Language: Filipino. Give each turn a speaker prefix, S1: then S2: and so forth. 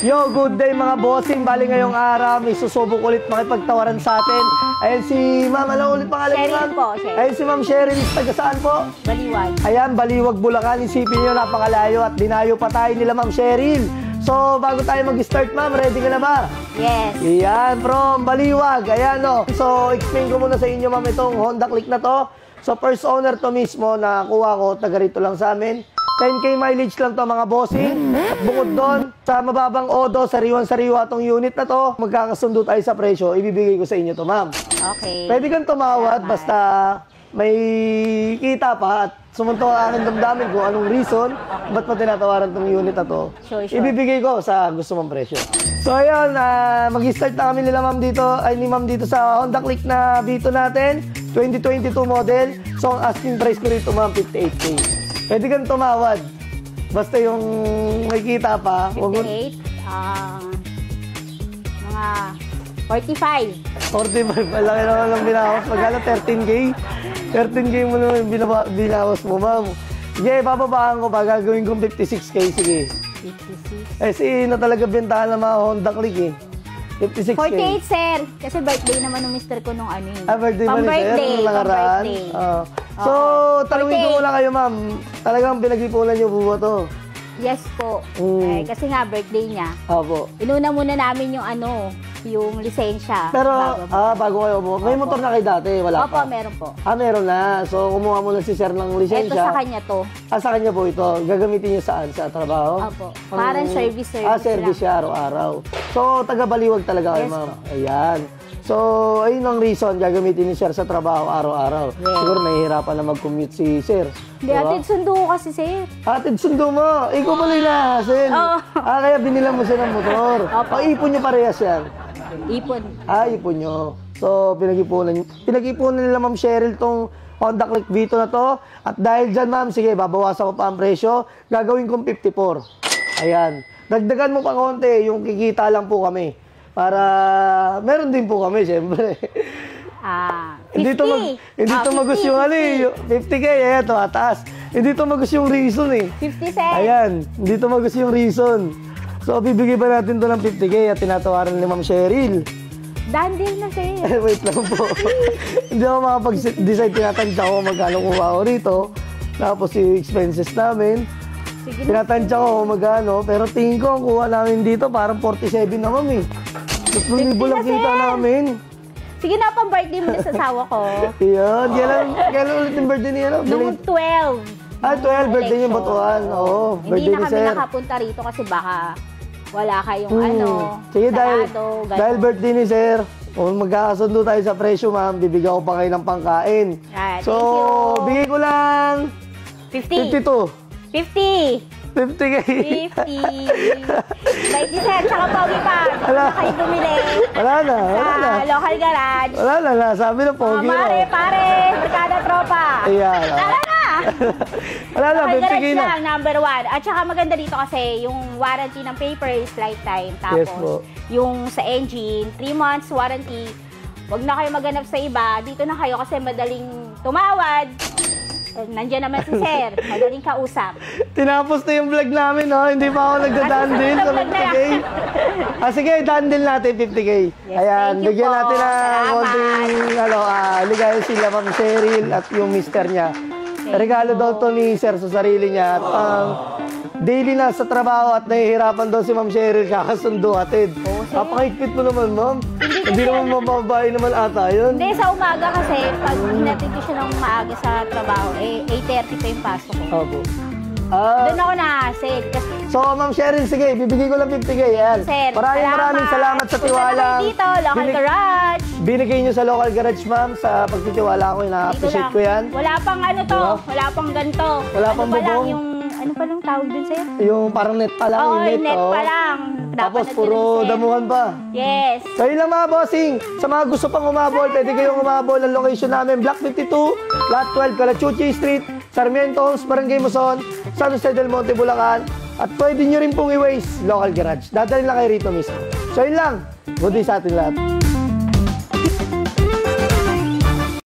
S1: Yo, good day mga bossing. Bali ngayong araw, may susubok ulit makipagtawaran sa atin. Ayan si ma'am, ano ulit pangalan niyo, ma'am?
S2: Cheryl po, Cheryl.
S1: Ayan si ma'am Cheryl, taga saan po?
S2: Baliwag.
S1: Ayan, Baliwag, Bulacan. Isipin niyo, napakalayo at dinayo pa tayo nila ma'am Cheryl. So, bago tayo mag-start ma'am, ready ka na ba?
S2: Yes.
S1: Ayan, from Baliwag. Ayan o. So, explain ko muna sa inyo ma'am itong Honda Click na to. So, first owner to mismo na kuha ko, taga rito lang sa amin. 10K mileage lang to mga bossing. At bukod doon, sa mababang odo, sariwan-sariwa tong unit na to, magkakasundo tayo sa presyo, ibibigay ko sa inyo to ma'am.
S2: Okay.
S1: Pwede kang tumawad basta may kita pa at sumunto ang aking damdamin kung anong reason ba't pa tinatawaran tong unit na to.
S2: Sure.
S1: Ibibigay ko sa gusto mong presyo. So ayun, mag-start na kami nila ma'am dito, ni ma'am dito sa Honda Click na Vito natin, 2022 model. So ang asking price ko rito ma'am, 58K. Pwede kang tumawad. Basta yung may kita pa.
S2: 58. Mga 45.
S1: 45. Malaki naman lang binawas. Magkala 13K. 13K mo naman binawas mo, ma'am. Sige, bababaan ko pa. Gagawin kong 56K. Sige.
S2: 56.
S1: Eh, si na talaga bentahan ng mga Honda Click eh. 56K.
S2: 48, sir. Kasi birthday naman ng mister ko nung ano yun.
S1: Birthday mo ni sir?
S2: Pang-birthday.
S1: Nakaraan? So, tanungin ko muna kayo, ma'am. Talagang pinag-ipunan niyo po ba to?
S2: Yes po. Kasi nga birthday niya.
S1: Opo.
S2: Inuna muna namin yung yung lisensya.
S1: Pero, bago kayo mo, may motor na kayo dati? Wala
S2: Opo,
S1: pa?
S2: meron po.
S1: Meron na. So, kumuha mo na si sir ng lisensya.
S2: Ito sa kanya to.
S1: Sa kanya po ito. Gagamitin niyo saan? Sa trabaho?
S2: Opo. Parang service
S1: service siya araw-araw. So, taga-Baliwag talaga kayo,
S2: Yes,
S1: ma'am. Ayan. So, ayun ang reason, gagamitin ni sir sa trabaho araw-araw.
S2: Yes.
S1: Siguro nahihirapan na mag-commute si sir.
S2: Hindi, atid sundo ko kasi, sir.
S1: Atid sundo mo? Ikaw pala inahasin. Kaya binilang mo siya ng motor.
S2: Opo.
S1: Ipon niyo parehas yan?
S2: Ipon.
S1: Ipon niyo. So, pinag-ipunan nila ma'am Cheryl tong Honda Click Vito na to. At dahil dyan, ma'am, sige, babawasan ko pa ang presyo. Gagawin kong 54. Ayan. Dagdagan mo pa konti, yung kikita lang po kami. Para, meron din po kami, siyempre.
S2: 50.
S1: Hindi to magus yung 50K, ayan, to ataas. Hindi to magus yung reason eh.
S2: 50 cents.
S1: Ayan, hindi to magus yung reason. So, bibigay ba natin to ng 50K at tinatawaran ni Ma'am Cheryl?
S2: Dandil na, sir.
S1: Wait lang po. Hindi ako makapag-decide, tinatansya ko magkano kuha ko rito. Tapos yung expenses namin. Tinatansya ko magkano. Pero tingin ko, ang kuha namin dito parang 47 na kami. 3,000 lang kita namin.
S2: Sige na, pang birthday mo na sa asawa ko.
S1: Yun. Kailan ulit yung birthday niya?
S2: Nung 12.
S1: 12. Birthday niya batuan. Oo.
S2: Hindi
S1: Birthday
S2: na
S1: ni
S2: kami
S1: sir.
S2: nakapunta rito kasi baka wala kayong
S1: Sige,
S2: sarado,
S1: dahil birthday ni sir, kung magkakasundo tayo sa presyo, ma'am, bibigyan ko pa kayo ng pangkain. So, bigay ko lang 52.
S2: 50.
S1: 50K.
S2: 50. Bait ni sir, tsaka pogi pa. Wala kayo bumili.
S1: Wala na.
S2: Sa local garage.
S1: Wala na. Sabi na pogi na.
S2: Pare, barkada tropa.
S1: Ayan.
S2: Tara na.
S1: Wala na,
S2: local
S1: 50K
S2: garage
S1: na.
S2: lang, number 1. At saka maganda dito kasi yung warranty ng paper is lifetime. Tapos,
S1: Yes po.
S2: yung sa engine, 3 months warranty. Huwag na kayo maghanap sa iba. Dito na kayo kasi madaling tumawad. Nandiyan naman si sir. Madaling kausap.
S1: Tinapos na yung vlog namin, no? Hindi pa ako nagda-dandil sa 50K. Sige, dandil natin 50K.
S2: Yes,
S1: Ayan,
S2: thank you
S1: bigyan
S2: po.
S1: natin ng
S2: Salamat.
S1: konting, ligaya sila Ma'am Cheryl at yung mister niya. Regalo daw to ni sir sa sarili niya. At daily na sa trabaho at nahihirapan daw si Ma'am Cheryl kakasundo atid. Napakahigpit mo naman, ma'am. Hindi naman mababae naman ata yun.
S2: Hindi, sa umaga kasi, pag hinatid ko siya ng maaga sa trabaho, 8:30 pa yung pasok ko.
S1: Opo.
S2: Doon ako na-save.
S1: So, Ma'am Cheryl, sige, bibigay ko lang 50K. Ayan.
S2: Sir,
S1: Maraming salamat sa tiwala.
S2: Dito, local garage.
S1: Binigay niyo sa local garage, ma'am, sa pagtitiwala ko. Na-appreciate ko yan.
S2: Wala pang wala pang ganito.
S1: Wala pang bubong.
S2: Ano pa lang tawag dun, sir?
S1: Yung parang net pa lang.
S2: Oo, net pa lang.
S1: Tapos puro damuhan pa.
S2: Yes.
S1: So yun lang mga bossing. Sa mga gusto pang umabol, pwede kayong umabol. Ang location namin, Block 52, Lot 12, Calachuchi Street, Sarmiento Homes, Barangay Muson, San Jose del Monte, Bulacan. At pwede nyo rin pong i-waste local garage. Dadalhin lang kayo rito mismo. So yun lang. Good day sa ating lahat.